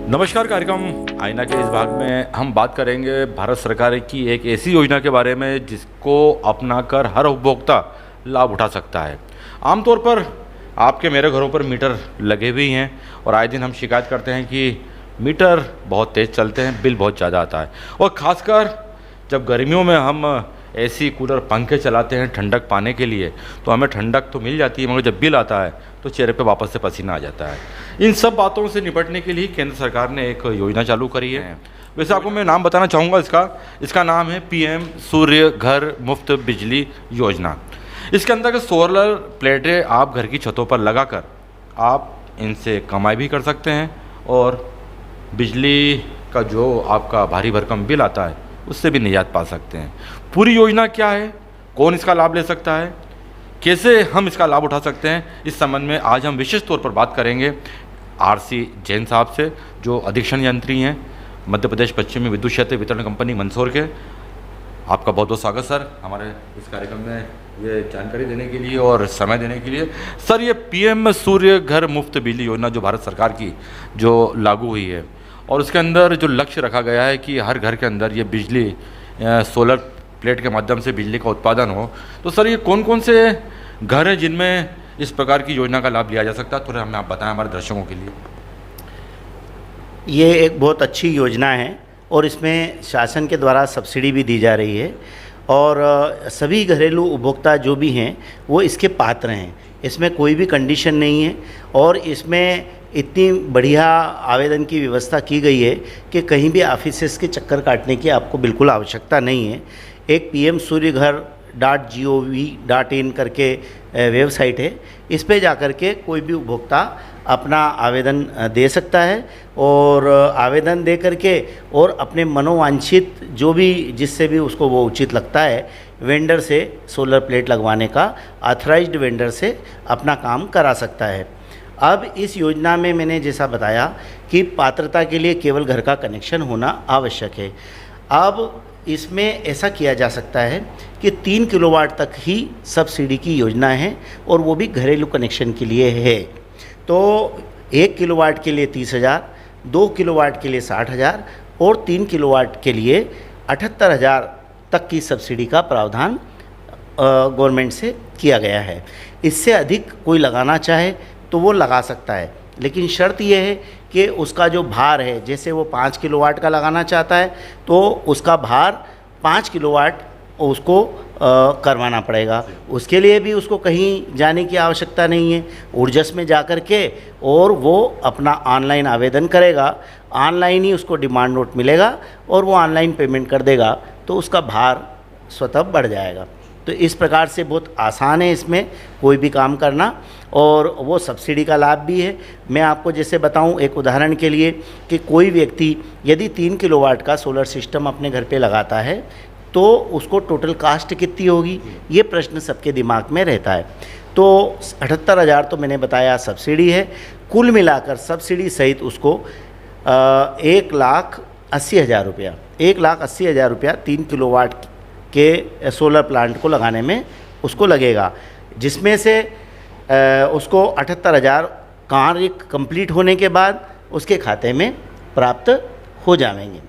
नमस्कार। कार्यक्रम आईना के इस भाग में हम बात करेंगे भारत सरकार की एक ऐसी योजना के बारे में जिसको अपनाकर हर उपभोक्ता लाभ उठा सकता है। आमतौर पर आपके मेरे घरों पर मीटर लगे हुए हैं और आए दिन हम शिकायत करते हैं कि मीटर बहुत तेज़ चलते हैं, बिल बहुत ज़्यादा आता है। और ख़ासकर जब गर्मियों में हम एसी, कूलर, पंखे चलाते हैं ठंडक पाने के लिए, तो हमें ठंडक तो मिल जाती है, मगर जब बिल आता है तो चेहरे पे वापस से पसीना आ जाता है। इन सब बातों से निपटने के लिए केंद्र सरकार ने एक योजना चालू करी है। वैसे आपको मैं नाम बताना चाहूँगा इसका नाम है पीएम सूर्य घर मुफ्त बिजली योजना। इसके अंतर्गत सोलर प्लेटें आप घर की छतों पर लगाकर आप इनसे कमाई भी कर सकते हैं और बिजली का जो आपका भारी भरकम बिल आता है उससे भी निजात पा सकते हैं। पूरी योजना क्या है, कौन इसका लाभ ले सकता है, कैसे हम इसका लाभ उठा सकते हैं, इस संबंध में आज हम विशेष तौर पर बात करेंगे आरसी जैन साहब से, जो अधीक्षण यंत्री हैं मध्य प्रदेश पश्चिमी विद्युत क्षेत्र वितरण कंपनी मंदसौर के। आपका बहुत बहुत स्वागत सर हमारे इस कार्यक्रम में ये जानकारी देने के लिए और समय देने के लिए। सर, ये पीएम सूर्य घर मुफ्त बिजली योजना जो भारत सरकार की जो लागू हुई है और उसके अंदर जो लक्ष्य रखा गया है कि हर घर के अंदर ये बिजली सोलर प्लेट के माध्यम से बिजली का उत्पादन हो, तो सर ये कौन कौन से घर हैं जिनमें इस प्रकार की योजना का लाभ लिया जा सकता है, थोड़ा हमें आप बताएं हमारे दर्शकों के लिए। ये एक बहुत अच्छी योजना है और इसमें शासन के द्वारा सब्सिडी भी दी जा रही है और सभी घरेलू उपभोक्ता जो भी हैं वो इसके पात्र हैं। इसमें कोई भी कंडीशन नहीं है और इसमें इतनी बढ़िया आवेदन की व्यवस्था की गई है कि कहीं भी ऑफिसेस के चक्कर काटने की आपको बिल्कुल आवश्यकता नहीं है। एक pmsuryaghar.gov.in करके वेबसाइट है, इस पे जा कर के कोई भी उपभोक्ता अपना आवेदन दे सकता है और आवेदन दे करके और अपने मनोवांछित जो भी जिससे भी उसको वो उचित लगता है वेंडर से सोलर प्लेट लगवाने का ऑथराइज्ड वेंडर से अपना काम करा सकता है। अब इस योजना में मैंने जैसा बताया कि पात्रता के लिए केवल घर का कनेक्शन होना आवश्यक है। अब इसमें ऐसा किया जा सकता है कि 3 किलोवाट तक ही सब्सिडी की योजना है और वो भी घरेलू कनेक्शन के लिए है। तो 1 किलोवाट के लिए 30,000, 2 किलोवाट के लिए 60,000 और 3 किलोवाट के लिए 78,000 तक की सब्सिडी का प्रावधान गवर्नमेंट से किया गया है। इससे अधिक कोई लगाना चाहे तो वो लगा सकता है, लेकिन शर्त यह है कि उसका जो भार है, जैसे वो 5 किलोवाट का लगाना चाहता है तो उसका भार 5 किलोवाट उसको करवाना पड़ेगा। उसके लिए भी उसको कहीं जाने की आवश्यकता नहीं है। ऊर्जस में जा कर के और वो अपना ऑनलाइन आवेदन करेगा, ऑनलाइन ही उसको डिमांड नोट मिलेगा और वो ऑनलाइन पेमेंट कर देगा तो उसका भार स्वतः बढ़ जाएगा। तो इस प्रकार से बहुत आसान है इसमें कोई भी काम करना और वो सब्सिडी का लाभ भी है। मैं आपको जैसे बताऊं एक उदाहरण के लिए कि कोई व्यक्ति यदि 3 किलोवाट का सोलर सिस्टम अपने घर पे लगाता है तो उसको टोटल कास्ट कितनी होगी, ये प्रश्न सबके दिमाग में रहता है। तो 78,000 तो मैंने बताया सब्सिडी है, कुल मिलाकर सब्सिडी सहित उसको 1,80,000 रुपया 1,80,000 रुपया 3 किलोवाट के सोलर प्लांट को लगाने में उसको लगेगा, जिसमें से उसको 78,000 कार्य कंप्लीट होने के बाद उसके खाते में प्राप्त हो जाएंगे।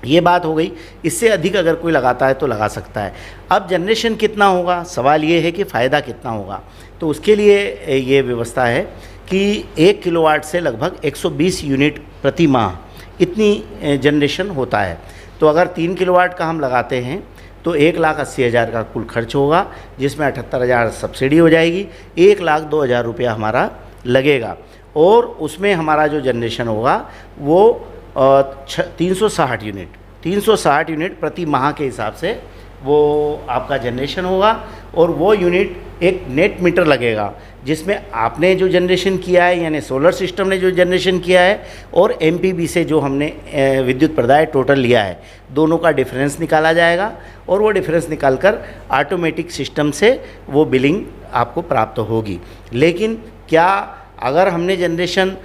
ये बात हो गई। इससे अधिक अगर कोई लगाता है तो लगा सकता है। अब जनरेशन कितना होगा, सवाल ये है कि फ़ायदा कितना होगा। तो उसके लिए ये व्यवस्था है कि 1 किलोवाट से लगभग 120 यूनिट प्रति माह इतनी जनरेशन होता है। तो अगर 3 किलोवाट का हम लगाते हैं तो 1,80,000 का कुल खर्च होगा, जिसमें 78,000 सब्सिडी हो जाएगी, 1,02,000 रुपया हमारा लगेगा और उसमें हमारा जो जनरेशन होगा वो 360 यूनिट प्रति माह के हिसाब से वो आपका जनरेशन होगा और वो यूनिट एक नेट मीटर लगेगा जिसमें आपने जो जनरेशन किया है यानी सोलर सिस्टम ने जो जनरेशन किया है और एमपीबी से जो हमने विद्युत प्रदाय टोटल लिया है, दोनों का डिफरेंस निकाला जाएगा और वो डिफरेंस निकालकर ऑटोमेटिक सिस्टम से वो बिलिंग आपको प्राप्त होगी। लेकिन क्या अगर हमने जनरेशन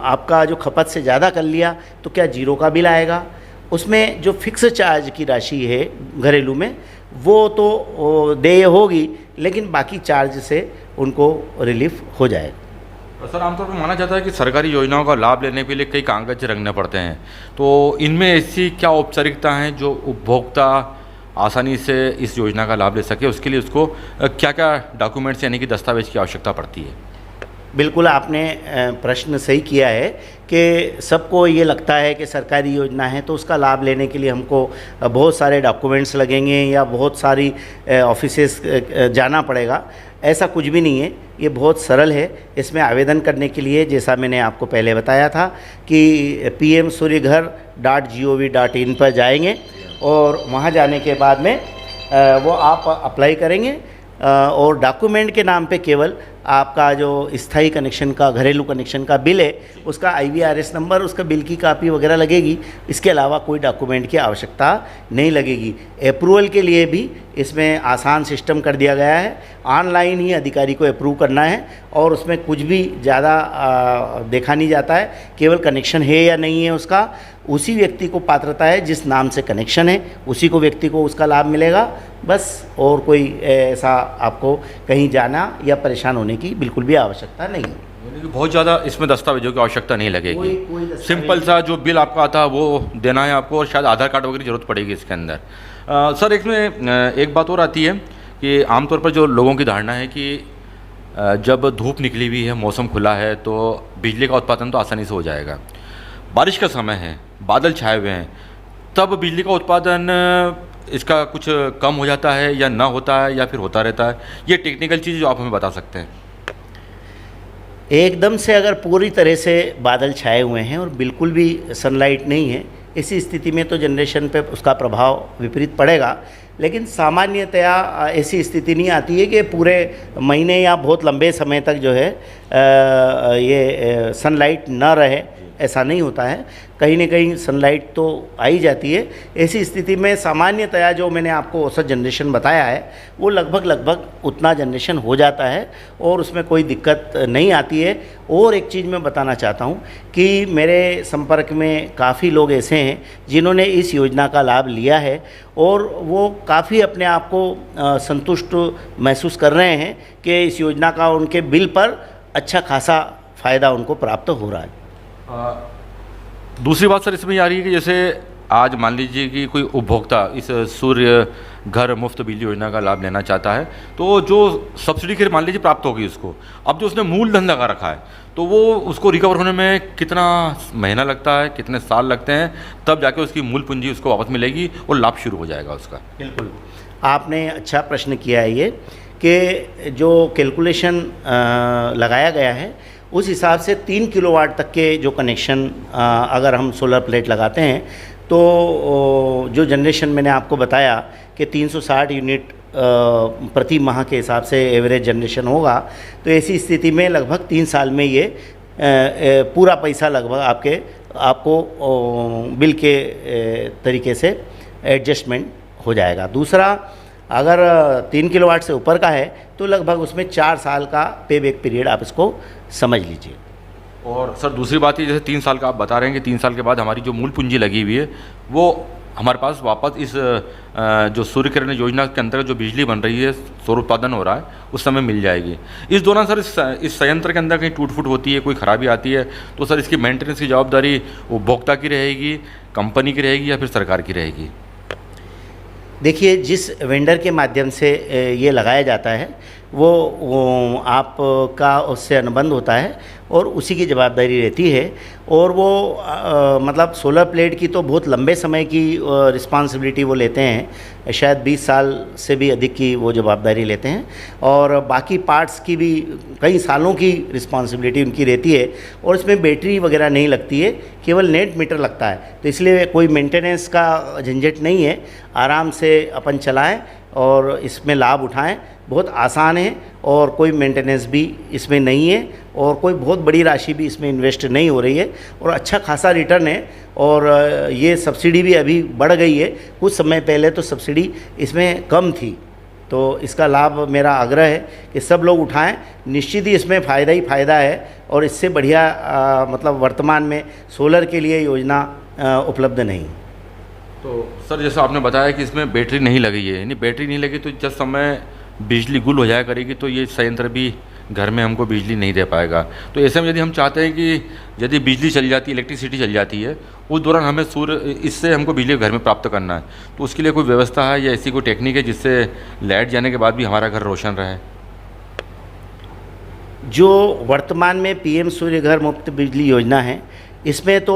आपका जो खपत से ज़्यादा कर लिया तो क्या जीरो का बिल आएगा? उसमें जो फिक्स चार्ज की राशि है घरेलू में वो तो देय होगी, लेकिन बाकी चार्ज से उनको रिलीफ हो जाएगा। सर आमतौर पर माना जाता है कि सरकारी योजनाओं का लाभ लेने के लिए कई कागज रखने पड़ते हैं, तो इनमें ऐसी क्या औपचारिकता हैं जो उपभोक्ता आसानी से इस योजना का लाभ ले सके? उसके लिए उसको क्या क्या डॉक्यूमेंट्स यानी कि दस्तावेज की आवश्यकता पड़ती है? बिल्कुल आपने प्रश्न सही किया है कि सबको ये लगता है कि सरकारी योजना है तो उसका लाभ लेने के लिए हमको बहुत सारे डॉक्यूमेंट्स लगेंगे या बहुत सारी ऑफिसेस जाना पड़ेगा। ऐसा कुछ भी नहीं है, ये बहुत सरल है। इसमें आवेदन करने के लिए जैसा मैंने आपको पहले बताया था कि pmsuryaghar.gov.in पर जाएंगे और वहाँ जाने के बाद में वो आप अप्लाई करेंगे और डॉक्यूमेंट के नाम पे केवल आपका जो स्थायी कनेक्शन का, घरेलू कनेक्शन का बिल है, उसका IVRS नंबर, उसका बिल की कापी वगैरह लगेगी। इसके अलावा कोई डॉक्यूमेंट की आवश्यकता नहीं लगेगी। अप्रूवल के लिए भी इसमें आसान सिस्टम कर दिया गया है। ऑनलाइन ही अधिकारी को अप्रूव करना है और उसमें कुछ भी ज़्यादा देखा नहीं जाता है, केवल कनेक्शन है या नहीं है उसका, उसी व्यक्ति को पात्रता है जिस नाम से कनेक्शन है, उसी को व्यक्ति को उसका लाभ मिलेगा बस। और कोई ऐसा आपको कहीं जाना या परेशान होने की बिल्कुल भी आवश्यकता नहीं है। यानी कि बहुत ज़्यादा इसमें दस्तावेजों की आवश्यकता नहीं लगेगी। कोई दस्तावेज सिंपल सा जो बिल आपका आता है वो देना है आपको, और शायद आधार कार्ड वगैरह की ज़रूरत पड़ेगी इसके अंदर। सर इसमें एक बात और आती है कि आमतौर पर जो लोगों की धारणा है कि जब धूप निकली हुई है, मौसम खुला है, तो बिजली का उत्पादन तो आसानी से हो जाएगा। बारिश का समय है, बादल छाए हुए हैं, तब बिजली का उत्पादन इसका कुछ कम हो जाता है या ना होता है या फिर होता रहता है? ये टेक्निकल चीज़ जो आप हमें बता सकते हैं। एकदम से अगर पूरी तरह से बादल छाए हुए हैं और बिल्कुल भी सनलाइट नहीं है, इसी स्थिति में तो जनरेशन पे उसका प्रभाव विपरीत पड़ेगा। लेकिन सामान्यतया ऐसी स्थिति नहीं आती है कि पूरे महीने या बहुत लंबे समय तक जो है ये सनलाइट न रहे, ऐसा नहीं होता है। कहीं न कहीं सनलाइट तो आ ही जाती है। ऐसी स्थिति में सामान्यतया जो मैंने आपको औसत जनरेशन बताया है वो लगभग उतना जनरेशन हो जाता है और उसमें कोई दिक्कत नहीं आती है। और एक चीज़ मैं बताना चाहता हूँ कि मेरे संपर्क में काफ़ी लोग ऐसे हैं जिन्होंने इस योजना का लाभ लिया है और वो काफ़ी अपने आप को संतुष्ट महसूस कर रहे हैं कि इस योजना का उनके बिल पर अच्छा खासा फ़ायदा उनको प्राप्त हो रहा है। दूसरी बात सर इसमें ये आ रही है कि जैसे आज मान लीजिए कि कोई उपभोक्ता इस सूर्य घर मुफ्त बिजली योजना का लाभ लेना चाहता है, तो जो सब्सिडी के मान लीजिए प्राप्त होगी उसको, अब जो उसने मूलधन लगा रखा है तो वो उसको रिकवर होने में कितना महीना लगता है, कितने साल लगते हैं, तब जाके उसकी मूल पूंजी उसको वापस मिलेगी और लाभ शुरू हो जाएगा उसका? बिल्कुल, आपने अच्छा प्रश्न किया है ये कि जो कैलकुलेशन लगाया गया है उस हिसाब से 3 किलोवाट तक के जो कनेक्शन अगर हम सोलर प्लेट लगाते हैं तो जो जनरेशन मैंने आपको बताया कि 360 यूनिट प्रति माह के हिसाब से एवरेज जनरेशन होगा, तो ऐसी स्थिति में लगभग 3 साल में ये पूरा पैसा लगभग आपको बिल के तरीके से एडजस्टमेंट हो जाएगा। दूसरा, अगर 3 किलोवाट से ऊपर का है तो लगभग उसमें 4 साल का पे बैक पीरियड आप इसको समझ लीजिए। और सर दूसरी बात ये, जैसे 3 साल का आप बता रहे हैं कि 3 साल के बाद हमारी जो मूल पूंजी लगी हुई है वो हमारे पास वापस इस जो सूर्य किरण योजना के अंतर्गत जो बिजली बन रही है, सौर उत्पादन हो रहा है, उस समय मिल जाएगी। इस दौरान सर इस संयंत्र के अंदर कहीं टूट फूट होती है, कोई खराबी आती है, तो सर इसकी मेंटेनेंस की जवाबदारी उपभोक्ता की रहेगी, कंपनी की रहेगी या फिर सरकार की रहेगी? देखिए, जिस वेंडर के माध्यम से ये लगाया जाता है वो आपका उससे अनुबंध होता है और उसी की जवाबदारी रहती है। और वो मतलब सोलर प्लेट की तो बहुत लंबे समय की रिस्पॉन्सिबिलिटी वो लेते हैं, शायद 20 साल से भी अधिक की वो जवाबदारी लेते हैं। और बाकी पार्ट्स की भी कई सालों की रिस्पॉन्सिबिलिटी उनकी रहती है। और इसमें बैटरी वगैरह नहीं लगती है, केवल नेट मीटर लगता है, तो इसलिए कोई मेंटेनेंस का झंझट नहीं है। आराम से अपन चलाएं और इसमें लाभ उठाएं। बहुत आसान है और कोई मेंटेनेंस भी इसमें नहीं है और कोई बहुत बड़ी राशि भी इसमें इन्वेस्ट नहीं हो रही है और अच्छा खासा रिटर्न है। और ये सब्सिडी भी अभी बढ़ गई है, कुछ समय पहले तो सब्सिडी इसमें कम थी। तो इसका लाभ मेरा आग्रह है कि सब लोग उठाएं। निश्चित ही इसमें फ़ायदा ही फ़ायदा है और इससे बढ़िया मतलब वर्तमान में सोलर के लिए योजना उपलब्ध नहीं। तो सर जैसा आपने बताया कि इसमें बैटरी नहीं लगी है, यानी बैटरी नहीं लगी तो जब समय बिजली गुल हो जाया करेगी तो ये संयंत्र भी घर में हमको बिजली नहीं दे पाएगा। तो ऐसे में यदि हम चाहते हैं कि यदि बिजली चली जाती है, इलेक्ट्रिसिटी चली जाती है, उस दौरान हमें सूर्य इससे हमको बिजली घर में प्राप्त करना है, तो उसके लिए कोई व्यवस्था है या ऐसी कोई टेक्निक है जिससे लाइट जाने के बाद भी हमारा घर रोशन रहे? जो वर्तमान में पीएम सूर्य घर मुफ्त बिजली योजना है, इसमें तो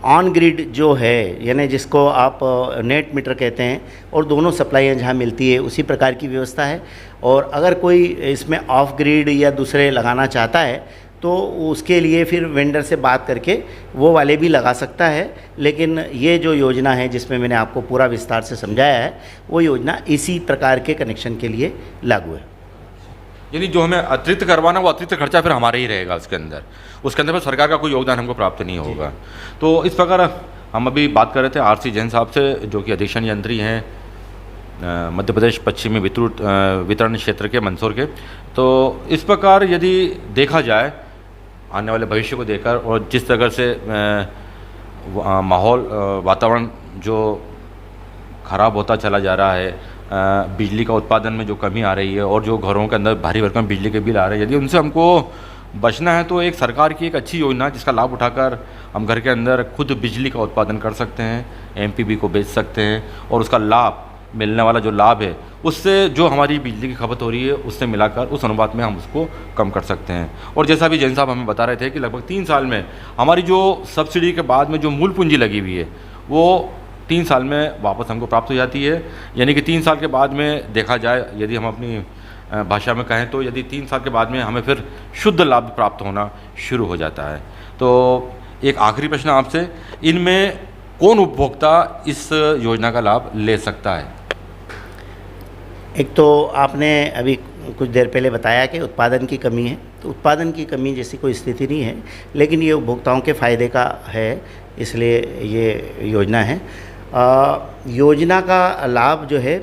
ऑन ग्रिड जो है, यानी जिसको आप नेट मीटर कहते हैं, और दोनों सप्लाइयाँ जहाँ मिलती है उसी प्रकार की व्यवस्था है। और अगर कोई इसमें ऑफ ग्रिड या दूसरे लगाना चाहता है तो उसके लिए फिर वेंडर से बात करके वो वाले भी लगा सकता है। लेकिन ये जो योजना है जिसमें मैंने आपको पूरा विस्तार से समझाया है, वो योजना इसी प्रकार के कनेक्शन के लिए लागू है। यानी जो हमें अतिरिक्त करवाना, वो अतिरिक्त खर्चा फिर हमारा ही रहेगा उसके अंदर फिर सरकार का कोई योगदान हमको प्राप्त नहीं होगा। तो इस प्रकार हम अभी बात कर रहे थे आरसी जैन साहब से, जो कि अधीक्षण यंत्री हैं मध्य प्रदेश पश्चिमी वितरण क्षेत्र के मंदसौर के। तो इस प्रकार यदि देखा जाए आने वाले भविष्य को देखकर, और जिस तरह से माहौल वातावरण जो ख़राब होता चला जा रहा है, बिजली का उत्पादन में जो कमी आ रही है, और जो घरों के अंदर भारी भरकम बिजली के बिल आ रहे हैं, यदि उनसे हमको बचना है तो एक सरकार की एक अच्छी योजना है जिसका लाभ उठाकर हम घर के अंदर खुद बिजली का उत्पादन कर सकते हैं, एमपीबी को बेच सकते हैं, और उसका लाभ मिलने वाला जो लाभ है उससे जो हमारी बिजली की खपत हो रही है उससे मिलाकर उस अनुपात में हम उसको कम कर सकते हैं। और जैसा भी जैन साहब हमें बता रहे थे कि लगभग 3 साल में हमारी जो सब्सिडी के बाद में जो मूल पूंजी लगी हुई है वो 3 साल में वापस हमको प्राप्त हो जाती है। यानी कि 3 साल के बाद में देखा जाए, यदि हम अपनी भाषा में कहें तो यदि 3 साल के बाद में हमें फिर शुद्ध लाभ प्राप्त होना शुरू हो जाता है। तो एक आखिरी प्रश्न आपसे, इनमें कौन उपभोक्ता इस योजना का लाभ ले सकता है? एक तो आपने अभी कुछ देर पहले बताया कि उत्पादन की कमी है, तो उत्पादन की कमी जैसी कोई स्थिति नहीं है, लेकिन ये उपभोक्ताओं के फ़ायदे का है, इसलिए ये योजना है। योजना का लाभ जो है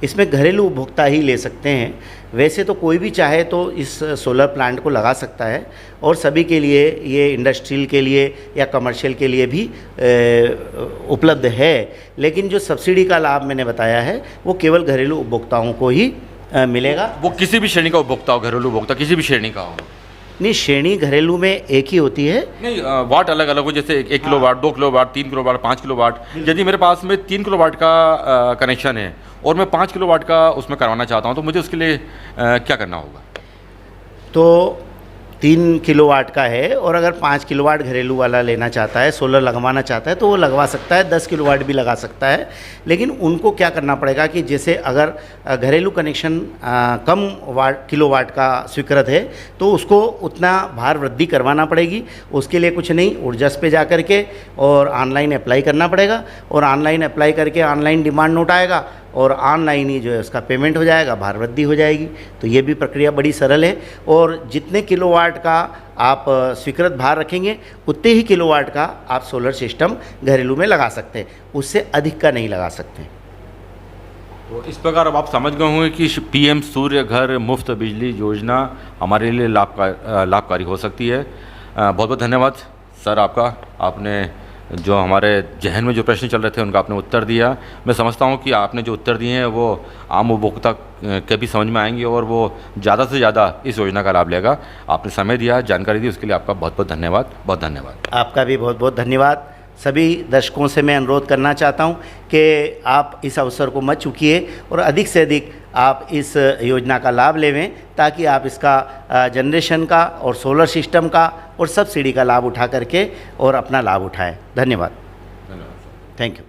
इसमें घरेलू उपभोक्ता ही ले सकते हैं। वैसे तो कोई भी चाहे तो इस सोलर प्लांट को लगा सकता है, और सभी के लिए ये इंडस्ट्रियल के लिए या कमर्शियल के लिए भी उपलब्ध है। लेकिन जो सब्सिडी का लाभ मैंने बताया है वो केवल घरेलू उपभोक्ताओं को ही मिलेगा। वो किसी भी श्रेणी का उपभोक्ता हो, घरेलू उपभोक्ता किसी भी श्रेणी का हो? नहीं, श्रेणी घरेलू में एक ही होती है। नहीं, वाट अलग अलग हो, जैसे 1 kilowatt, 2 kilowatt, 3 kilowatt, 5 kilowatt. यदि मेरे पास में 3 किलो वाट का कनेक्शन है और मैं 5 किलो वाट का उसमें करवाना चाहता हूँ, तो मुझे उसके लिए क्या करना होगा? तो 3 किलोवाट का है, और अगर 5 किलोवाट घरेलू वाला लेना चाहता है, सोलर लगवाना चाहता है, तो वो लगवा सकता है, 10 किलोवाट भी लगा सकता है। लेकिन उनको क्या करना पड़ेगा कि जैसे अगर घरेलू कनेक्शन कम किलोवाट का स्वीकृत है तो उसको उतना भार वृद्धि करवाना पड़ेगी। उसके लिए कुछ नहीं, ऊर्जस पे जा कर के और ऑनलाइन अप्लाई करना पड़ेगा, और ऑनलाइन अप्लाई करके ऑनलाइन डिमांड नोट आएगा और ऑनलाइन ही जो है उसका पेमेंट हो जाएगा, भार वृद्धि हो जाएगी। तो ये भी प्रक्रिया बड़ी सरल है, और जितने किलोवाट का आप स्वीकृत भार रखेंगे उतने ही किलोवाट का आप सोलर सिस्टम घरेलू में लगा सकते हैं, उससे अधिक का नहीं लगा सकते। तो इस प्रकार अब आप समझ गए होंगे कि पीएम सूर्य घर मुफ्त बिजली योजना हमारे लिए लाभकारी हो सकती है। बहुत बहुत धन्यवाद सर आपका। आपने जो हमारे जहन में जो प्रश्न चल रहे थे उनका आपने उत्तर दिया। मैं समझता हूँ कि आपने जो उत्तर दिए हैं वो आम उपभोक्ता के भी समझ में आएंगे और वो ज़्यादा से ज़्यादा इस योजना का लाभ लेगा। आपने समय दिया, जानकारी दी, उसके लिए आपका बहुत बहुत धन्यवाद। बहुत धन्यवाद। आपका भी बहुत बहुत धन्यवाद। सभी दर्शकों से मैं अनुरोध करना चाहता हूं कि आप इस अवसर को मत चूकिए और अधिक से अधिक आप इस योजना का लाभ लेवें, ताकि आप इसका जनरेशन का और सोलर सिस्टम का और सब्सिडी का लाभ उठा करके और अपना लाभ उठाएं। धन्यवाद। Thank you.